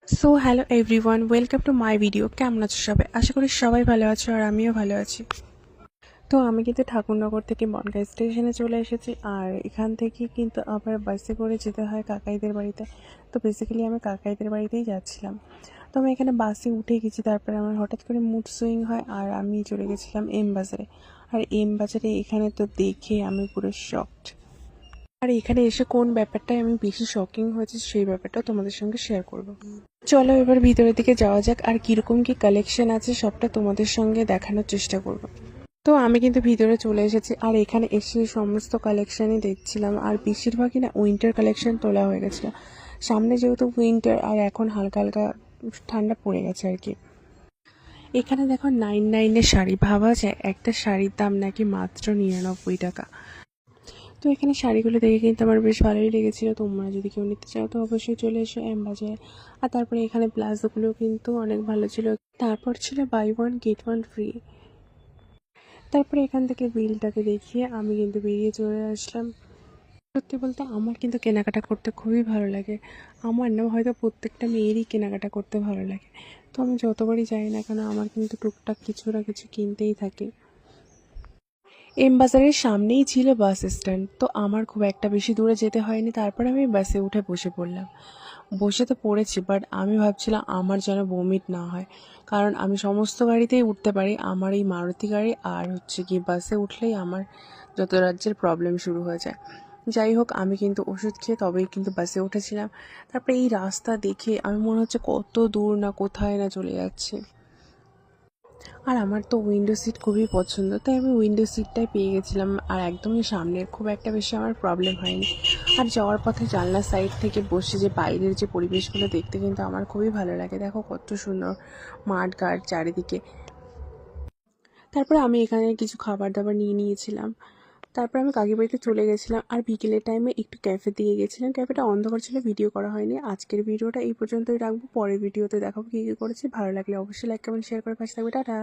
So hello everyone, welcome to my video. কেমন আছো সবাই? আশা করি সবাই ভালো আছো আর আমিও ভালো আছি। তো আমি কিন্তু ঠাকুরনগর থেকে বনগাঁ স্টেশনে চলে এসেছি, আর এখান থেকে কিন্তু আবার বাসে করে যেতে হয় কাকাইদের বাড়িতে। তো বেসিক্যালি আমি কাকাইদের বাড়িতেই যাচ্ছিলাম। তো আমি এখানে বাসে উঠে গেছি, তারপরে আমার হঠাৎ করে মুড সুইং হয় আর আমি চলে গেছিলাম এম বাজারে। আর এম বাজারে এখানে তো দেখে আমি পুরো শকড। আর এখানে এসে কোন ব্যাপারটায় আমি বেশি শকিং হয়েছে সেই ব্যাপারটা তোমাদের সঙ্গে শেয়ার করব। চলো এবার ভিতরের দিকে যাওয়া যাক, আর কিরকম কি কালেকশন আছে সবটা তোমাদের সঙ্গে দেখানোর চেষ্টা করব। তো আমি কিন্তু ভিতরে চলে এসেছি, আর এখানে এসে সমস্ত কালেকশনই দেখছিলাম, আর বেশিরভাগই না উইন্টার কালেকশন তোলা হয়ে গেছিলো। সামনে যেহেতু উইন্টার, আর এখন হালকা হালকা ঠান্ডা পড়ে গেছে আর কি। এখানে দেখো 99-এর শাড়ি, ভাবা যায় একটা শাড়ির দাম নাকি মাত্র 99 টাকা। তো এখানে শাড়িগুলো দেখে কিন্তু আমার বেশ ভালোই লেগেছিলো। তোমরা যদি কেউ নিতে চাও তো অবশ্যই চলে এসো এম বাজারে। আর তারপরে এখানে প্লাজোগুলো কিন্তু অনেক ভালো ছিল। তারপর ছিল buy one get one free. তারপরে এখান থেকে বিলটাকে দেখিয়ে আমি কিন্তু বেরিয়ে চলে আসলাম। সত্যি বলতে আমার কিন্তু কেনাকাটা করতে খুবই ভালো লাগে। আমার না, হয়তো প্রত্যেকটা মেয়েরই কেনাকাটা করতে ভালো লাগে। তো আমি যতবারই যাই না কেন আমার কিন্তু টুকটাক কিছু না কিছু কিনতেই থাকি। এম বাজারের সামনেই ছিল বাস স্ট্যান্ড, তো আমার খুব একটা বেশি দূরে যেতে হয়নি। তারপর আমি বাসে উঠে বসে পড়লাম। বসে তো পড়েছি, বাট আমি ভাবছিলাম আমার যেন বমিট না হয়, কারণ আমি সমস্ত গাড়িতেই উঠতে পারি, আমার এই মারুতি গাড়ি আর হচ্ছে কি বাসে উঠলেই আমার যত রাজ্যের প্রবলেম শুরু হয়ে যায়। যাই হোক, আমি কিন্তু ওষুধ খেয়ে তবেই কিন্তু বাসে উঠেছিলাম। তারপরে এই রাস্তা দেখে আমি মনে হচ্ছে কত দূর না কোথায় না চলে যাচ্ছে। আর আমার তো উইন্ডো সিট খুবই পছন্দ, তাই আমি উইন্ডো সিটটাই পেয়ে গেছিলাম, আর একদমই সামনের, খুব একটা বেশি আমার প্রবলেম হয়নি। আর যাওয়ার পথে জানলার সাইড থেকে বসে যে বাইরের যে পরিবেশগুলো দেখতে কিন্তু আমার খুবই ভালো লাগে। দেখো কত সুন্দর মাঠ ঘাট চারিদিকে। তারপরে আমি এখানে কিছু খাবার দাবার নিয়ে নিয়েছিলাম। তারপর আমি কাকি বাড়িতে চলে গেছিলাম, আর বিকেলের টাইমে একটু ক্যাফে দিয়ে গেছিলাম। ক্যাফেটা অন্ধকার ছিল, ভিডিও করা হয়নি। আজকের ভিডিওটা এই পর্যন্তই রাখবো, পরের ভিডিওতে দেখাবো কী কী করেছি। ভালো লাগলে অবশ্যই লাইক কমেন্ট শেয়ার করে পাশে থাকবে। টাটা।